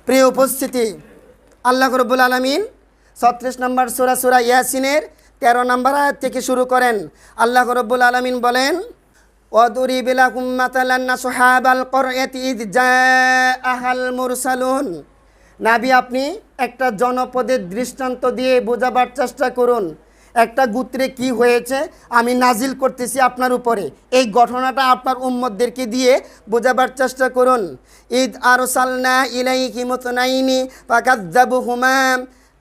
প্রিয় উপস্থিতি, আল্লাহ রাব্বুল আলামিন ৩৬ নম্বর সূরা সূরা ইয়াসিনের ১৩ নম্বর আয়াত থেকে শুরু করেন। আল্লাহ রাব্বুল আলামিন বলেন, ওয়াদরিব লাকুম মাতালান আসহাবাল ক্বরয়াতি ইয জাআহাল মুরসালুন। নবী, আপনি একটা জনপদের দৃষ্টান্ত দিয়ে বোঝাবার চেষ্টা করুন একটা গোত্রে কি হয়েছে আমি নাজিল করতেছি আপনার উপরে। এই ঘটনাটা আপনার উম্মতদেরকে দিয়ে বোঝাবার চেষ্টা করুন। ঈদ আরসালনা ইলাইহিম মুতনাইনি ফাকাযযাবুহুমা।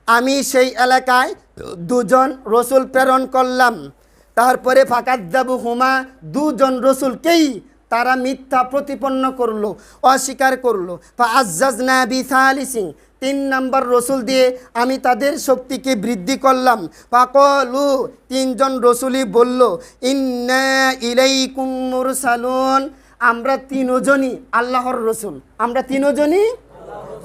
আমি সেই এলাকায় দুজন রসুল প্রেরণ করলাম, তারপরে ফাকাযযাবুহুমা, দুজন রসুলকেই তারা মিথ্যা প্রতিপন্ন করলো, অস্বীকার করলো। ফাআজ্জাজনা বিসালিসিন, ৩ নম্বর রসুল দিয়ে আমি তাদের শক্তিকে বৃদ্ধি করলাম। ফাকালু, ৩ জন রসুলই বলল, ইন্না ইলাইকুম মুরসালুন, আমরা ৩ জনই আল্লাহর রসুল। আমরা ৩ জনই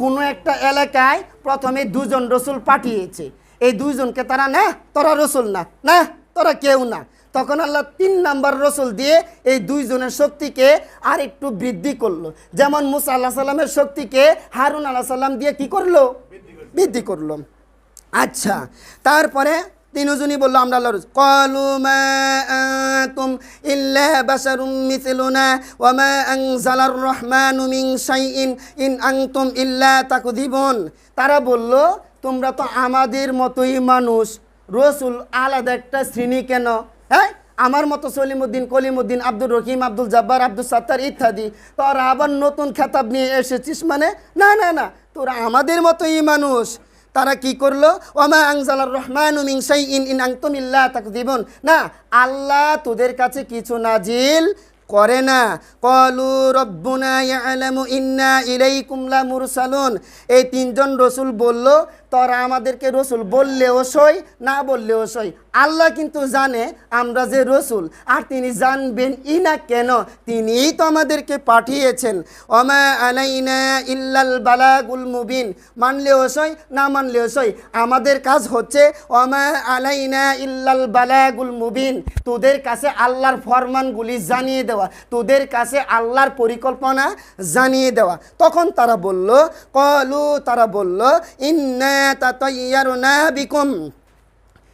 কোনো একটা এলাকায় প্রথমে 2 জন রসুল পাঠিয়েছে। এই 2 জনকে তারা, না তোরা রসুল না, না তোরা কেউ না। তখন আল্লাহ ৩ নম্বর রসুল দিয়ে এই 2 জনের শক্তিকে আর একটু বৃদ্ধি করলো। যেমন মুসা আল্লাহ সাল্লামের শক্তিকে হারুন আল্লাহ সাল্লাম দিয়ে কি করলো? বৃদ্ধি করলো। আচ্ছা, তারপরে ৩ জনই বললো আমরা আল্লাহর রসুল। ক্বালু মা আনতুম ইল্লা বাশারুম মিথলুনা ওয়া মা আনজালার রহমানু মিন শাইইন ইন আনতুম ইল্লা তাকযিবুন। তারা বলল, তোমরা তো আমাদের মতোই মানুষ, রসুল আলাদা একটা শ্রেণী কেন? হ্যাঁ, আমার মতো সলিমুদ্দিন, কলিমুদ্দিন, আব্দুর রহিম, আব্দুল জব্বার, আব্দুল সাত্তার ইত্যাদি, তোরা আবার নতুন খেতাব নিয়ে এসেছিস মানে? না না না, তোরা আমাদের মতোই মানুষ। তারা কি করলো? ওয়ামা আনজালার রহমানু মিন শাইইন ইন আনতুম ইল্লা তাকযিবুন। না, আল্লাহ তোদের কাছে কিছু নাজিল করে না। ক্বালু রব্বুনা ইয়ালামু ইন্না ইলাইকুম লামুরসালুন। এই ৩ জন রসুল বলল, তোরা আমাদেরকে রসুল বললেও সই, না বললেও সই, আল্লাহ কিন্তু জানে আমরা যে রসুল, আর তিনি জানবেন না কেন? তিনিই তো আমাদেরকে পাঠিয়েছেন। ওমা আলাইনা ইল্লাল বালাগুল মুবিন, মানলেও সই, না মানলেও সই, আমাদের কাজ হচ্ছে ওমা আলাইনা ইল্লাল বালাগুল মুবিন, তোদের কাছে আল্লাহর ফরমানগুলি জানিয়ে দেওয়া, তোদের কাছে আল্লাহর পরিকল্পনা জানিয়ে দেওয়া। তখন তারা বলল, ক্বালু, তারা বলল, ইন্না তাতায়্যারনা বিকুম,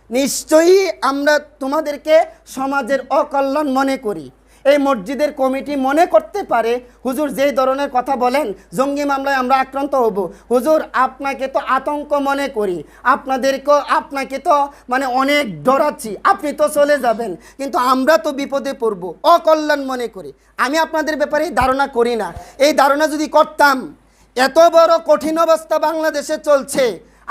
নিশ্চয়ই আমরা তোমাদেরকে সমাজের অকল্যাণ মনে করি। এই মসজিদের কমিটি মনে করতে পারে হুজুর যেই ধরনের কথা বলেন, জঙ্গি মামলায় আমরা আক্রান্ত হব। হুজুর আপনাকে তো আতঙ্ক মনে করি, আপনাকে তো মানে অনেক ডরাচ্ছি, আপনি তো চলে যাবেন, কিন্তু আমরা তো বিপদে পড়ব, অকল্যাণ মনে করি। আমি আপনাদের ব্যাপারে ধারণা করি না। এই ধারণা যদি করতাম, এত বড় কঠিন অবস্থা বাংলাদেশে চলছে,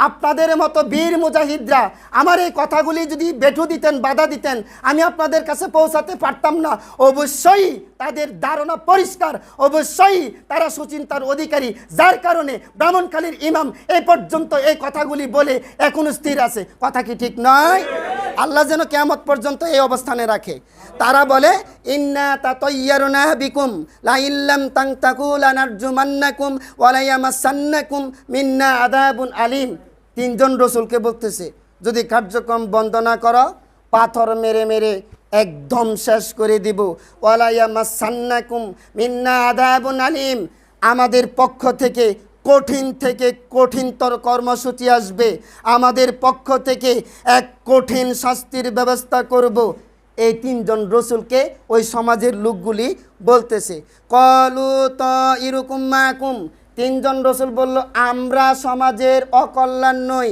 আপনাদের মতো বীর মুজাহিদরা আমার এই কথাগুলি যদি বেঠু দিতেন, বাধা দিতেন, আমি আপনাদের কাছে পৌঁছাতে পারতাম না। অবশ্যই তাদের ধারণা পরিষ্কার, অবশ্যই তারা সুচিন্তার অধিকারী, যার কারণে ব্রাহ্মণখালীর ইমাম এই পর্যন্ত এই কথাগুলি বলে এখনো স্থির আছে। কথা কি ঠিক নয়? আল্লাহ যেন কিয়ামত পর্যন্ত এই অবস্থানে রাখে। তারা বলে, ইন্না তাতায়্যারনা বিকুম লা ইল্লাম তানতাকু লানারজুমান্নাকুম ওয়া লা ইয়ামাসান্নাকুম মিন্না আযাবুন আলীম। ৩ জন রসুলকে বলতেছে, যদি কার্যক্রম বন্ধ না করো, পাথর মেরে মেরে একদম শেষ করে দিব। ওয়া লা ইয়ামাসান্নাকুম মিন্না আযাবুন আলীম, আমাদের পক্ষ থেকে কঠিনতর কর্মসূচি আসবে, আমাদের পক্ষ থেকে এক কঠিন শাস্তির ব্যবস্থা করব। এই ৩ জন রসুলকে ওই সমাজের লোকগুলি বলতেছে। ক্বালু তাইরুকুম মাকুম, ৩ জন রসুল বলল, আমরা সমাজের অকল্যাণ নই,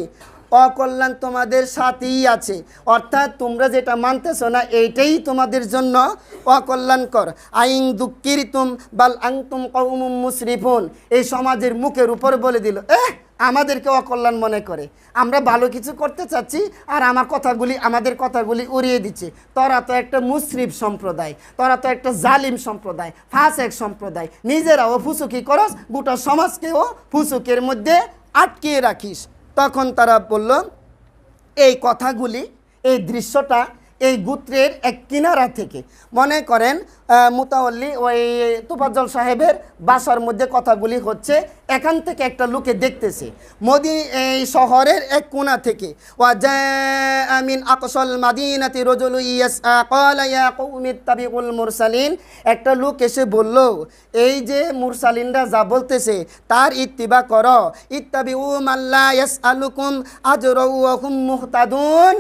অকল্যাণ তোমাদের সাথেই আছে। অর্থাৎ তোমরা যেটা মানতেছো না, এইটাই তোমাদের জন্য অকল্যাণকর। আইন দুঃখিরিতুম বাল আনতুম কওমুম মুসরিফুন, এই সমাজের মুখের উপর বলে দিল, আমাদেরকে অকল্যাণ মনে করে, আমরা ভালো কিছু করতে চাচ্ছি আর আমাদের কথাগুলি উড়িয়ে দিচ্ছে। তোরা তো একটা মুসরিফ সম্প্রদায়, তোরা তো একটা জালিম সম্প্রদায়, ফাসেক সম্প্রদায়, নিজেরাও ফুসুকি করস, গোটা সমাজকেও ফুসুকের মধ্যে আটকিয়ে রাখিস। তখন তারা বলল, এই কথাগুলি, এই দৃশ্যটা এই গোত্রের এক কিনারা থেকে। মনে করেন মুতাওয়াল্লি ওই তোফাজ্জল সাহেবের বাসার মধ্যে কথাগুলি হচ্ছে, এখান থেকে একটা লোকে দেখতেছে এই শহরের এক কোণা থেকে, ওয়াজা মিন আকসাল মাদিনাতি রাজুলুন ইয়াসআ ক্বালা ইয়া কওমি ইত্তাবিউল মুরসালিন। একটা লোক এসে বলল, এই যে মুরসালিনরা যা বলতেছে তার ইত্তিবা করো, ইত্তাবিউ মান লা ইয়াসআলুকুম আজরা ওয়া হুম মুহতাদুন।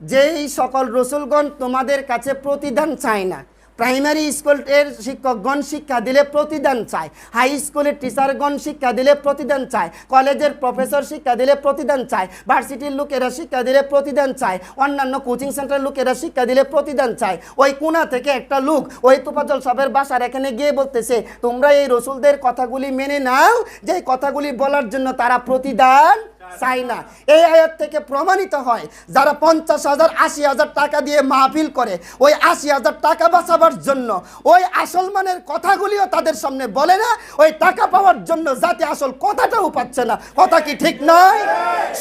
যেই সকল রসুলগণ তোমাদের কাছে প্রতিদান চায় না। প্রাইমারি স্কুলের শিক্ষকগণ শিক্ষা দিলে প্রতিদান চায়, হাই স্কুলের টিচারগণ শিক্ষা দিলে প্রতিদান চায়, কলেজের প্রফেসর শিক্ষা দিলে প্রতিদান চায়, ভার্সিটির লোকেরা শিক্ষা দিলে প্রতিদান চায়, অন্যান্য কোচিং সেন্টারের লোকেরা শিক্ষা দিলে প্রতিদান চায়। ওই কোণা থেকে একটা লোক ওই তোফাজ্জল সাহেবের বাসার এখানে গিয়ে বলতেছে, তোমরা এই রসুলদের কথাগুলি মেনে নাও, যে কথাগুলি বলার জন্য তারা প্রতিদান চাই না। এই আয়াত থেকে প্রমাণিত হয় যারা 50,000 80,000 টাকা দিয়ে মাহফিল করে, ওই 80,000 টাকা বাঁচাবার জন্য ওই আসল মানের কথাগুলিও তাদের সামনে বলে না, ওই টাকা পাওয়ার জন্য যাতে আসল কথাটাও পাচ্ছে না। কথা কি ঠিক নয়?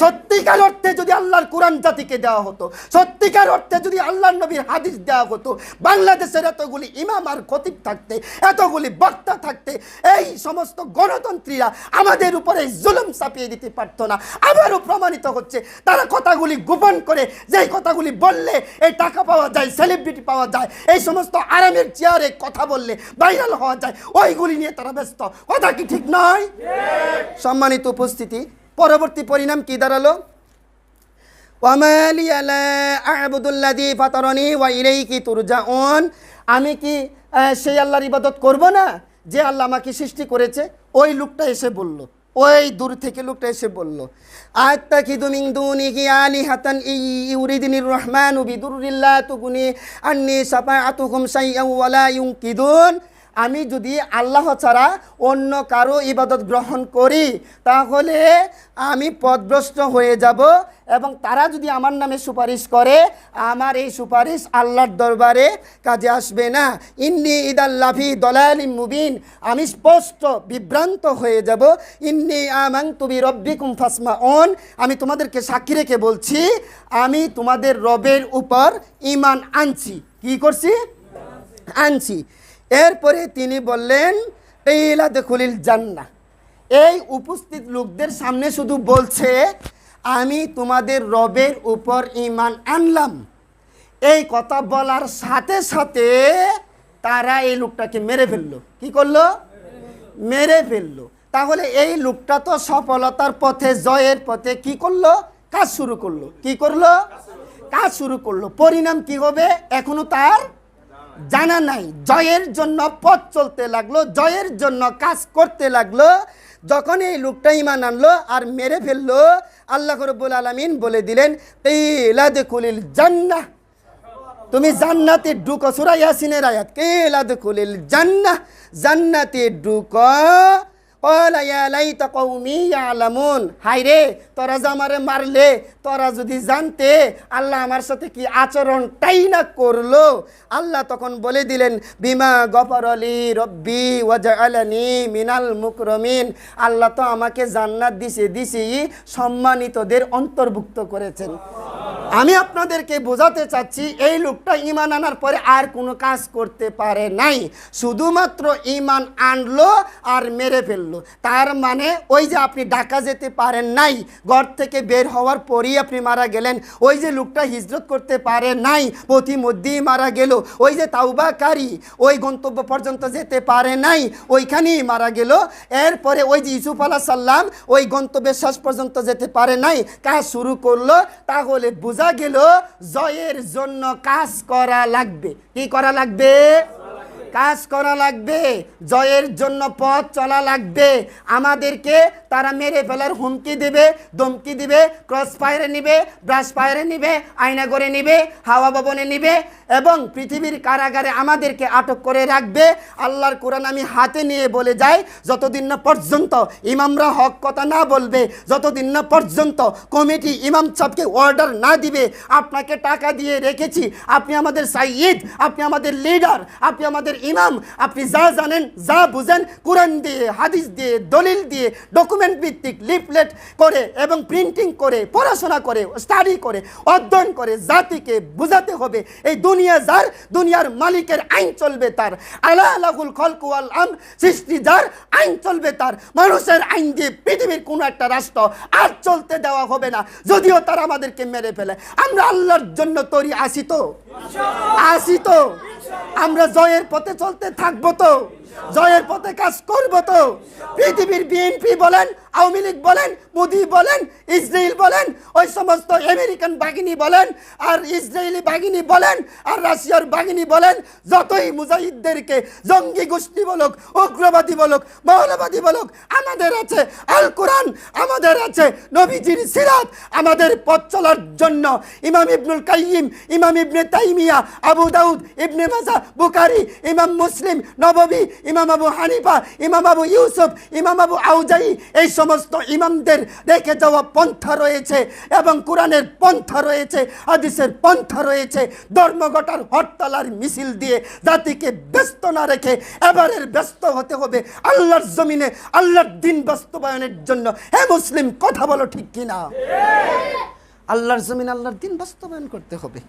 সত্যিকার অর্থে যদি আল্লাহর কোরআন জাতিকে দেওয়া হতো, সত্যিকার অর্থে যদি আল্লাহর নবীর হাদিস দেওয়া হতো, বাংলাদেশের এতগুলি ইমাম আর খতিব থাকতে, এতগুলি বক্তা থাকতে, এই সমস্ত গণতন্ত্রীরা আমাদের উপরে জুলুম চাপিয়ে দিতে পারতো না। আবারও প্রমাণিত হচ্ছে তারা কথাগুলি গোপন করে, যেই কথাগুলি বললে এই টাকা পাওয়া যায়, সেলিব্রিটি পাওয়া যায়, এই সমস্ত আরামের চেয়ারে কথা বললে ভাইরাল হওয়া যায়, ওইগুলি নিয়ে তারা ব্যস্ত। কথা কি ঠিক নয়? সম্মানিত উপস্থিতি, পরবর্তী পরিণাম কি দাঁড়ালো? ওয়ামা লিয়া লা আ'বুদুল্লাযী ফাতারানি ওয়া ইলাইহি তুরজাউন। আমি কি সেই আল্লাহর ইবাদত করব না যে আল্লাহ আমাকে সৃষ্টি করেছে? ওই লোকটা এসে বলল, ওই দূর থেকে লোকটা এসে বলল, আত্তাখিযু মিন দুনিহি আলিহাতান ইউরিদুনির রহমানু বিদুররিন লা তুগনি আন্নী শাফাআতুহুম শাইআন ওয়া লা ইউনকিদুন। আমি যদি আল্লাহ ছাড়া অন্য কারো ইবাদত গ্রহণ করি তাহলে আমি পথভ্রষ্ট হয়ে যাব, এবং তারা যদি আমার নামে সুপারিশ করে আমার এই সুপারিশ আল্লাহর দরবারে কাজে আসবে না। ইন্নী ইদাল্লাফি দলালিম মুবিন, আমি স্পষ্ট বিভ্রান্ত হয়ে যাব। ইন্নী আমানতু বিরব্বিকুম ফাসমাউন, আমি তোমাদেরকে সাক্ষী রেখে বলছি আমি তোমাদের রবের উপর ঈমান আনছি। কি করছি? আনছি। এরপরে তিনি বললেন, ইলা দুখুলিল জান্নাহ। এই উপস্থিত লোকদের সামনে শুধু বলছে আমি তোমাদের রবের উপর ঈমান আনলাম। এই কথা বলার সাথে সাথে তারা এই লোকটাকে মেরে ফেললো। কি করলো? মেরে ফেললো। তাহলে এই লোকটা তো সফলতার পথে, জয়ের পথে কি করলো? কাজ শুরু করলো। কি করলো? কাজ শুরু করলো। পরিণাম কি হবে এখনো তার জানা নাই। জয়ের জন্য পথ চলতে লাগলো, জয়ের জন্য কাজ করতে লাগলো। যখন এই লোকটা ঈমান আনলো আর মেরে ফেললো, আল্লাহ রাব্বুল আলামিন বলে দিলেন, ইলা দুখুলিল জান্নাহ, তুমি জান্নাতে ঢুকো। সূরা ইয়াসিনের আয়াত, ইলা দুখুলিল জান্নাহ, জান্নাতে ঢুকো। ক্বালা ইয়া লাইতা কওমি ইয়ালামুন, হায় রে তোরা যে আমারে মারলে, তোরা যদি জানতে আল্লাহ আমার সাথে কি আচরণটাই না করলো। আল্লাহ তখন বলে দিলেন, বিমা গফারলি রব্বি ওয়া জাআলানি মিনাল মুকরমিন, আল্লাহ তো আমাকে জান্নাত দিছি, সম্মানিতদের অন্তর্ভুক্ত করেছেন। আমি আপনাদেরকে বোঝাতে চাচ্ছি এই লোকটা ঈমান আনার পরে আর কোনো কাজ করতে পারে নাই, শুধুমাত্র ঈমান আনলো আর মেরে ফেললো। তার মানে ওই যে আপনি ঢাকা যেতে পারেন নাই, ঘর থেকে বের হওয়ার পরেই আপনি মারা গেলেন। ওই যে লোকটা হিজরত করতে পারে নাই, পথিমধ্যেই মারা গেল। ওই যে তাওবাকারী ওই গন্তব্য পর্যন্ত যেতে পারে নাই, ওইখানেই মারা গেল। এরপরে ওই যে ইউসুফ আলাইহিস সালাম ওই গন্তব্যের শেষ পর্যন্ত যেতে পারে নাই, কাজ শুরু করলো। তাহলে বোঝা গেল জয়ের জন্য কাজ করা লাগবে। কি করা লাগবে? কাজ করা লাগবে। জয়ের জন্য পথ চলা লাগবে। আমাদেরকে তারা মেরে ফেলার হুমকি দিবে, ধমকি দিবে, ক্রস ফায়ারে নিবে, ব্রাশ ফায়ারে নিবে, আয়না করে নিবে, হাওয়া ভবনে নিবে, এবং পৃথিবীর কারাগারে আমাদেরকে আটক করে রাখবে। আল্লাহর কোরআন আমি হাতে নিয়ে বলে যাই, যতদিন না পর্যন্ত ইমামরা হক কথা না বলবে, যতদিন না পর্যন্ত কমিটি ইমাম সাহেবকে অর্ডার না দিবে, আপনাকে টাকা দিয়ে রেখেছি, আপনি আমাদের সাইয়্যিদ, আপনি আমাদের লিডার, আপনি আমাদের ইমাম, আপনি যা জানেন, যা বুঝেন, কোরআন দিয়ে, হাদিস দিয়ে, দলিল দিয়ে, ডকুমেন্ট ভিত্তিক লিফলেট করে এবং প্রিন্টিং করে, পড়াশোনা করে, স্টাডি করে, অধ্যয়ন করে জাতিকে বুঝাতে হবে এই দুনিয়া যার, দুনিয়ার মালিকের, আইন চলবে তার। আলা লাহুল খালকু ওয়াল আমর, সৃষ্টি যার, আইন চলবে তার। মানুষের আইন দিয়ে পৃথিবীর কোনো একটা রাষ্ট্র আর চলতে দেওয়া হবে না, যদিও তারা আমাদেরকে মেরে ফেলে। আমরা আল্লাহর জন্য তৈরি আছি তো? আছি তো? আমরা জয়ের পথে চলতে থাকবো তো? জয়ের পথে কাজ করবো তো? পৃথিবীর বিএনপি বলেন, আওয়ামী লীগ বলেন, মোদি বলেন, ইসরায়েল বলেন, ওই সমস্ত আমেরিকান বাহিনী বলেন, আর ইসরায়েলি বাহিনী বলেন, আর রাশিয়ার বাহিনী বলেন, যতই মুজাহিদদেরকে জঙ্গি গোষ্ঠী বলুক, উগ্রবাদী বলুক, মৌলবাদী বলুক, আমাদের আছে আল কোরআন, আমাদের আছে নবীজির সিরাত। আমাদের পথ চলার জন্য ইমাম ইবনুল কাইয়িম, ইমাম ইবনে তাইমিয়া, আবু দাউদ, ইবনে মাজাহ, বুখারী, ইমাম মুসলিম, নববী, ইমাম আবু হানিফা, ইমাম আবু ইউসুফ, ইমাম আবু আউজাই, এই সমস্ত ইমামদের রেখে যাওয়া পন্থা রয়েছে এবং কোরআনের পন্থা রয়েছে, হাদিসের পন্থা রয়েছে। ধর্মঘটার হরতাল আর মিছিল দিয়ে জাতিকে ব্যস্ত না রেখে এবারের ব্যস্ত হতে হবে আল্লাহর জমিনে আল্লাহর দ্বীন বাস্তবায়নের জন্য। হে মুসলিম, কথা বলো ঠিক কিনা? আল্লাহর জমিনে আল্লাহর দ্বীন বাস্তবায়ন করতে হবে।